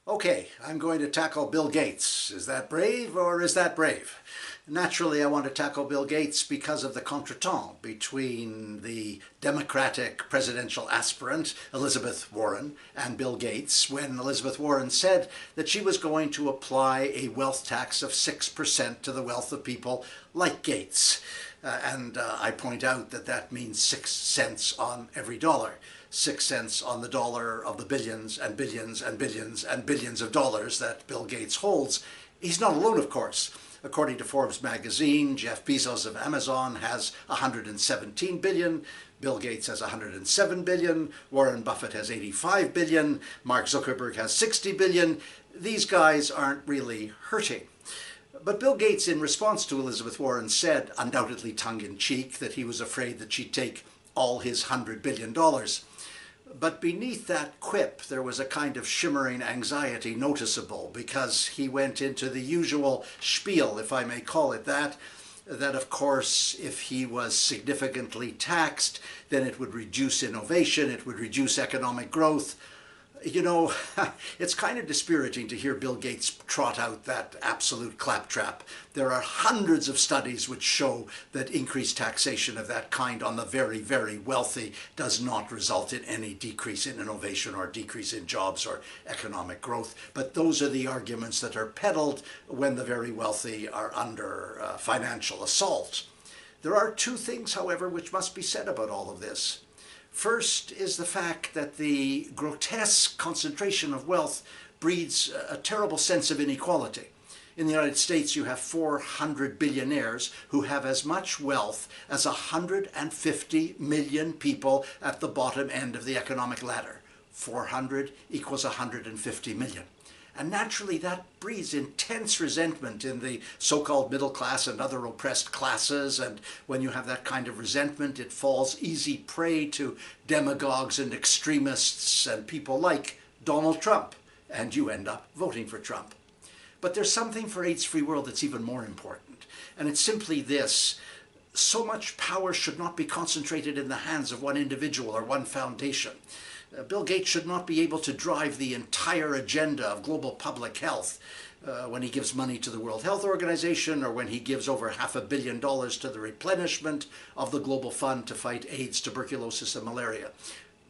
Okay, I'm going to tackle Bill Gates. Is that brave or is that brave? Naturally, I want to tackle Bill Gates because of the contretemps between the Democratic presidential aspirant, Elizabeth Warren, and Bill Gates, when Elizabeth Warren said that she was going to apply a wealth tax of 6% to the wealth of people like Gates. I point out that that means 6 cents on every dollar. 6 cents on the dollar of the billions and billions and billions and billions of dollars that Bill Gates holds. He's not alone, of course. According to Forbes magazine, Jeff Bezos of Amazon has 117 billion, Bill Gates has 107 billion, Warren Buffett has 85 billion, Mark Zuckerberg has 60 billion. These guys aren't really hurting. But Bill Gates, in response to Elizabeth Warren, said, undoubtedly tongue-in-cheek, that he was afraid that she'd take all his $100 billion. But beneath that quip, there was a kind of shimmering anxiety noticeable, because he went into the usual spiel, if I may call it that of course, if he was significantly taxed, then it would reduce innovation, it would reduce economic growth. You know, it's kind of dispiriting to hear Bill Gates trot out that absolute claptrap. There are hundreds of studies which show that increased taxation of that kind on the very, very wealthy does not result in any decrease in innovation or decrease in jobs or economic growth. But those are the arguments that are peddled when the very wealthy are under financial assault. There are two things, however, which must be said about all of this. First is the fact that the grotesque concentration of wealth breeds a terrible sense of inequality. In the United States, you have 400 billionaires who have as much wealth as 150 million people at the bottom end of the economic ladder. 400 equals 150 million. And naturally that breeds intense resentment in the so-called middle class and other oppressed classes, and when you have that kind of resentment, it falls easy prey to demagogues and extremists and people like Donald Trump, and you end up voting for Trump. But there's something for AIDS-free world that's even more important, and it's simply this. So much power should not be concentrated in the hands of one individual or one foundation. Bill Gates should not be able to drive the entire agenda of global public health when he gives money to the World Health Organization, or when he gives over $500 million to the replenishment of the Global Fund to fight AIDS, tuberculosis, and malaria.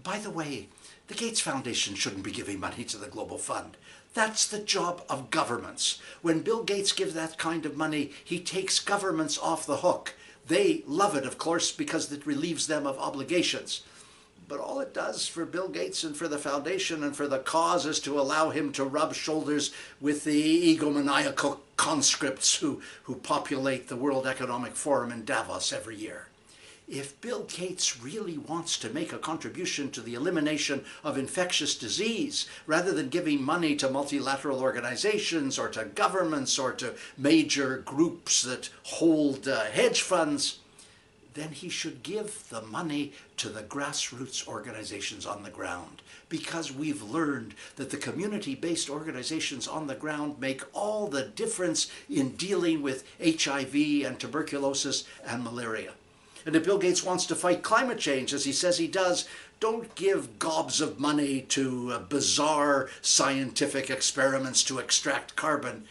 By the way, the Gates Foundation shouldn't be giving money to the Global Fund. That's the job of governments. When Bill Gates gives that kind of money, he takes governments off the hook. They love it, of course, because it relieves them of obligations. But all it does for Bill Gates and for the foundation and for the cause is to allow him to rub shoulders with the egomaniacal conscripts who populate the World Economic Forum in Davos every year. If Bill Gates really wants to make a contribution to the elimination of infectious disease, rather than giving money to multilateral organizations or to governments or to major groups that hold hedge funds, then he should give the money to the grassroots organizations on the ground, because we've learned that the community-based organizations on the ground make all the difference in dealing with HIV and tuberculosis and malaria. And if Bill Gates wants to fight climate change, as he says he does, don't give gobs of money to bizarre scientific experiments to extract carbon.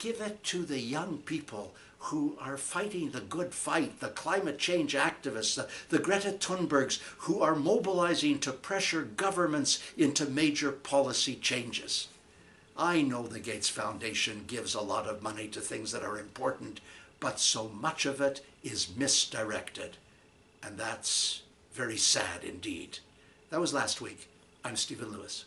Give it to the young people who are fighting the good fight, the climate change activists, the Greta Thunbergs, who are mobilizing to pressure governments into major policy changes. I know the Gates Foundation gives a lot of money to things that are important, but so much of it is misdirected. And that's very sad indeed. That was last week. I'm Stephen Lewis.